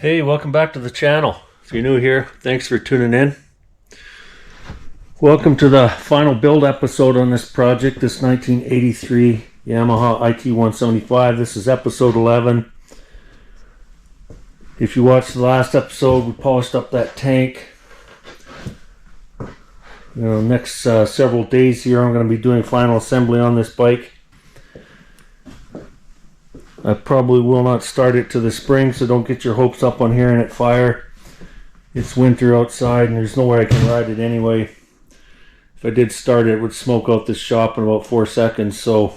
Hey, welcome back to the channel. If you're new here, thanks for tuning in. Welcome to the final build episode on this project, this 1983 Yamaha IT 175. This is episode 11. If you watched the last episode, we polished up that tank. Next several days here, I'm going to be doing final assembly on this bike. I probably will not start it to the spring, so don't get your hopes up on hearing it fire. It's winter outside and there's no way I can ride it anyway. If I did start it, it would smoke out this shop in about 4 seconds. So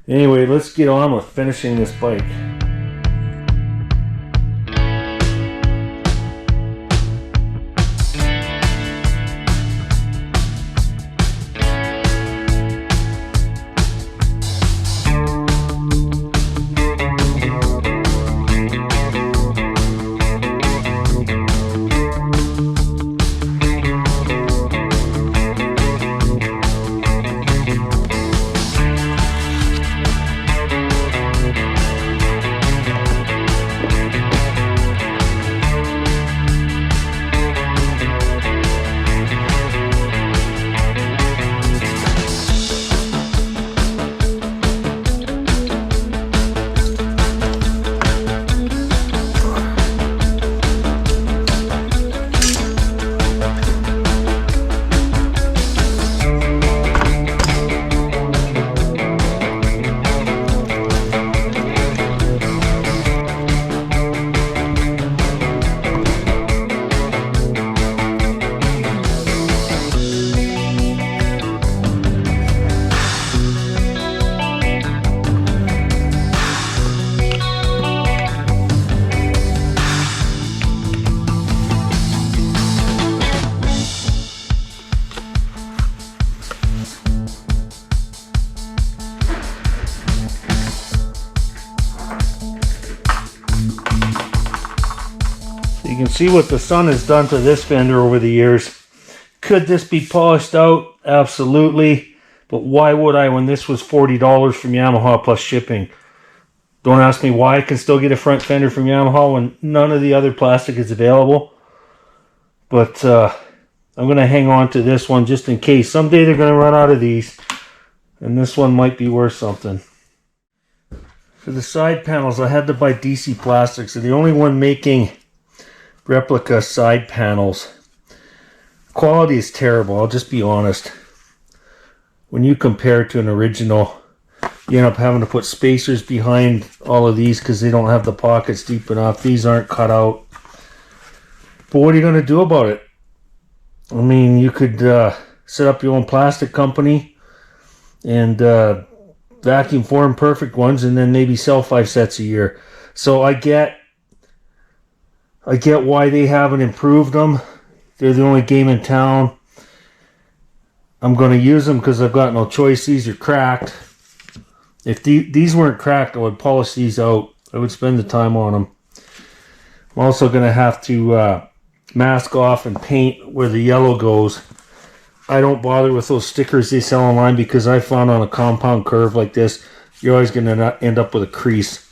anyway, let's get on with finishing this bike. You can see what the sun has done to this fender over the years. Could this be polished out? Absolutely. But why would I when this was $40 from Yamaha plus shipping? Don't ask me why I can still get a front fender from Yamaha when none of the other plastic is available. But I'm going to hang on to this one just in case. Someday they're going to run out of these. And this one might be worth something. For the side panels, I had to buy DC Plastics. They're the only one making replica side panels. Quality is terrible, I'll just be honest. When you compare it to an original, you end up having to put spacers behind all of these because they don't have the pockets deep enough. These aren't cut out. But what are you going to do about it? I mean, you could set up your own plastic company and vacuum form perfect ones and then maybe sell 5 sets a year. So I get why they haven't improved them. They're the only game in town. I'm going to use them because I've got no choice. These are cracked. If these weren't cracked, I would polish these out. I would spend the time on them. I'm also going to have to mask off and paint where the yellow goes. I don't bother with those stickers they sell online because I found on a compound curve like this, you're always going to end up with a crease.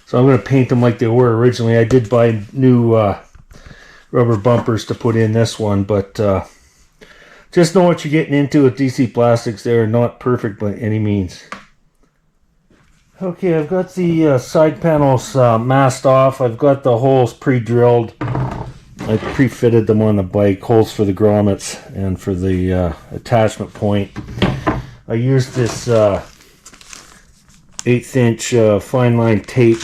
So I'm going to paint them like they were originally. I did buy new rubber bumpers to put in this one, but just know what you're getting into with DC Plastics. They're not perfect by any means. Okay, I've got the side panels masked off. I've got the holes pre-drilled. I pre-fitted them on the bike, holes for the grommets and for the attachment point. I used this 1/8 inch fine line tape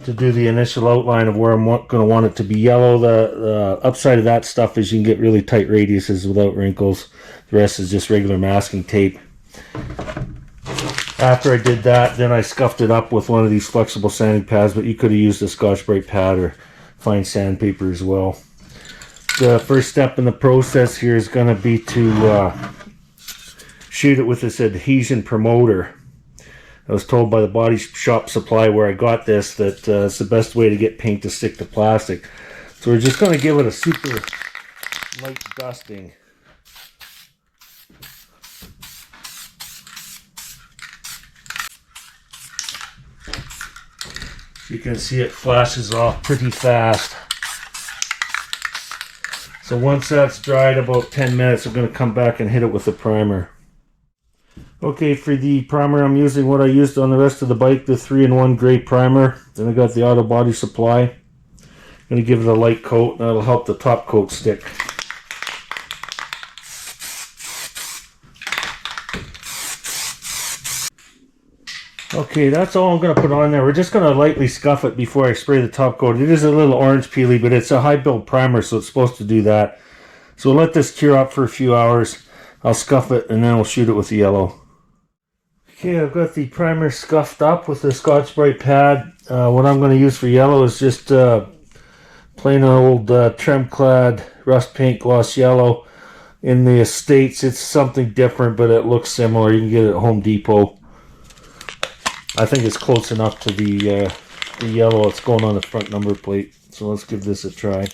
to do the initial outline of where I'm going to want it to be yellow. The upside of that stuff is you can get really tight radiuses without wrinkles. The rest is just regular masking tape. After I did that, then I scuffed it up with one of these flexible sanding pads, but you could have used a Scotch-Brite pad or fine sandpaper as well. The first step in the process here is going to be to shoot it with this adhesion promoter. I was told by the body shop supply where I got this that it's the best way to get paint to stick to plastic. So we're just going to give it a super light dusting. So you can see it flashes off pretty fast. So once that's dried, about 10 minutes, I'm going to come back and hit it with the primer. Okay, for the primer I'm using what I used on the rest of the bike, the 3-in-1 gray primer. Then I got the auto body supply. I'm going to give it a light coat, and that'll help the top coat stick. Okay, that's all I'm going to put on there. We're just going to lightly scuff it before I spray the top coat. It is a little orange peely, but it's a high build primer, so it's supposed to do that. So we'll let this cure up for a few hours. I'll scuff it, and then we'll shoot it with the yellow. Okay, I've got the primer scuffed up with the Scotch-Brite pad. What I'm going to use for yellow is just plain old trim-clad rust paint gloss yellow. In the States, it's something different, but it looks similar. You can get it at Home Depot. I think it's close enough to the yellow that's going on the front number plate. So let's give this a try.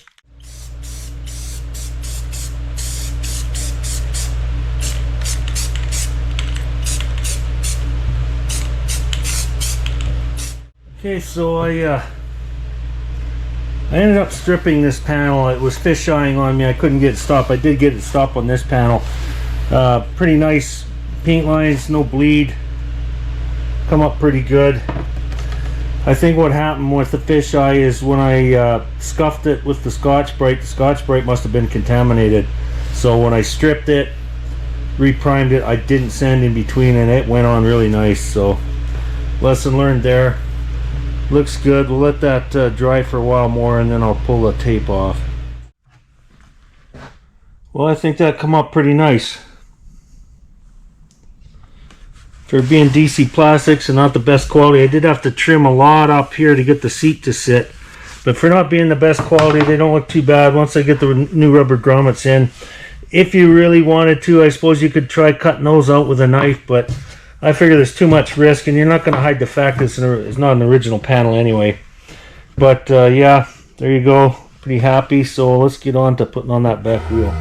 Okay, so I ended up stripping this panel. It was fish-eyeing on me. I couldn't get it stopped. I did get it stopped on this panel. Pretty nice paint lines, no bleed. Come up pretty good. I think what happened with the fisheye is when I scuffed it with the Scotch-Brite must have been contaminated. So when I stripped it, reprimed it, I didn't sand in between, and it went on really nice. So lesson learned there. Looks good. We'll let that dry for a while more, and then I'll pull the tape off. Well, I think that come up pretty nice. For being DC plastics and not the best quality, I did have to trim a lot up here to get the seat to sit. But for not being the best quality, they don't look too bad once I get the new rubber grommets in. If you really wanted to, I suppose you could try cutting those out with a knife, but I figure there's too much risk, and you're not going to hide the fact that it's not an original panel anyway. But yeah, there you go. Pretty happy. So let's get on to putting on that back wheel.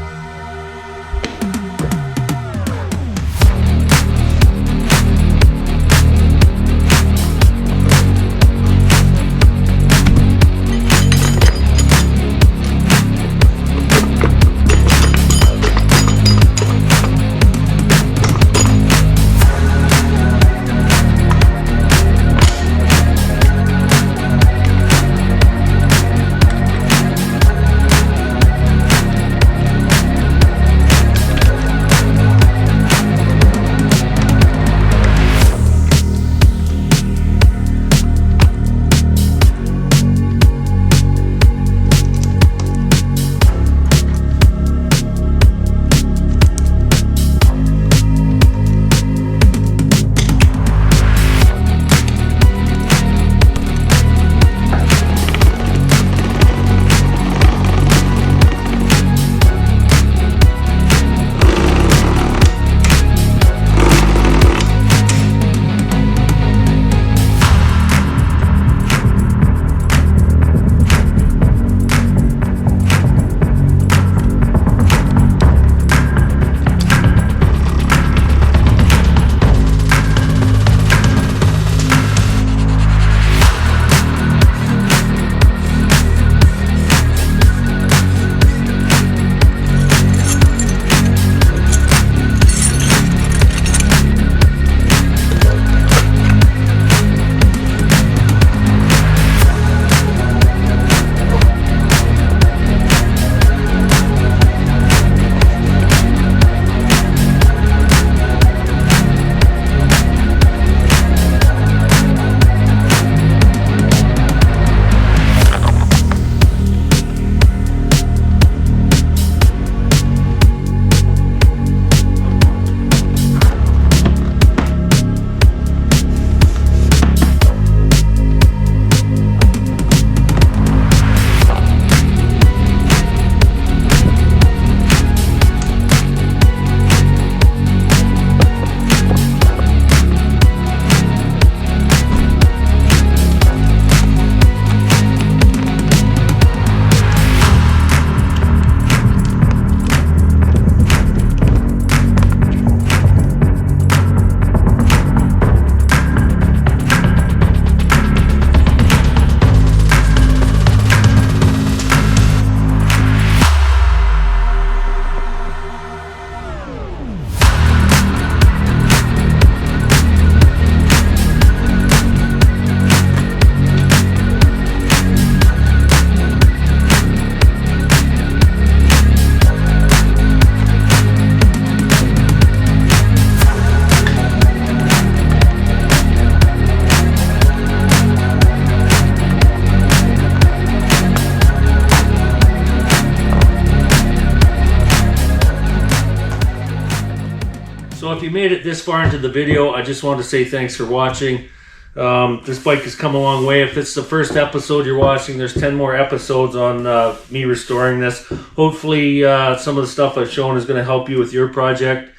if you made it this far into the video, I just wanted to say thanks for watching. This bike has come a long way. If it's the first episode you're watching, there's 10 more episodes on me restoring this. Hopefully some of the stuff I've shown is going to help you with your project.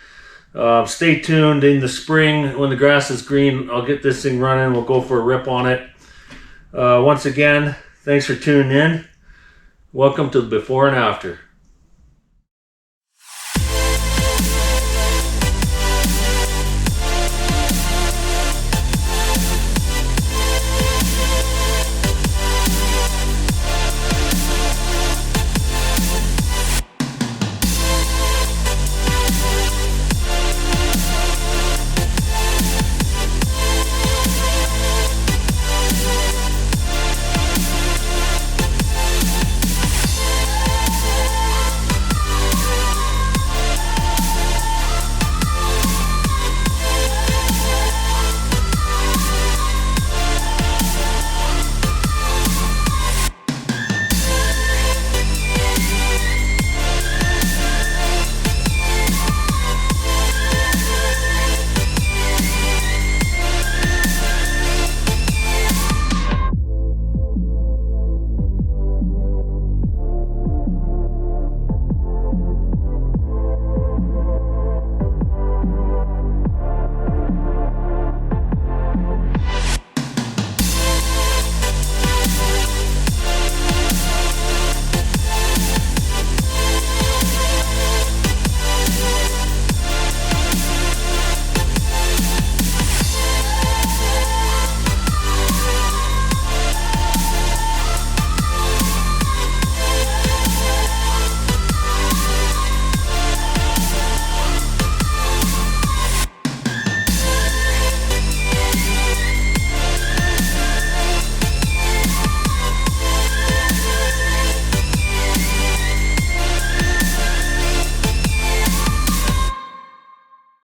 Stay tuned. In the spring, when the grass is green, I'll get this thing running. We'll go for a rip on it. Once again, thanks for tuning in. Welcome to the before and after.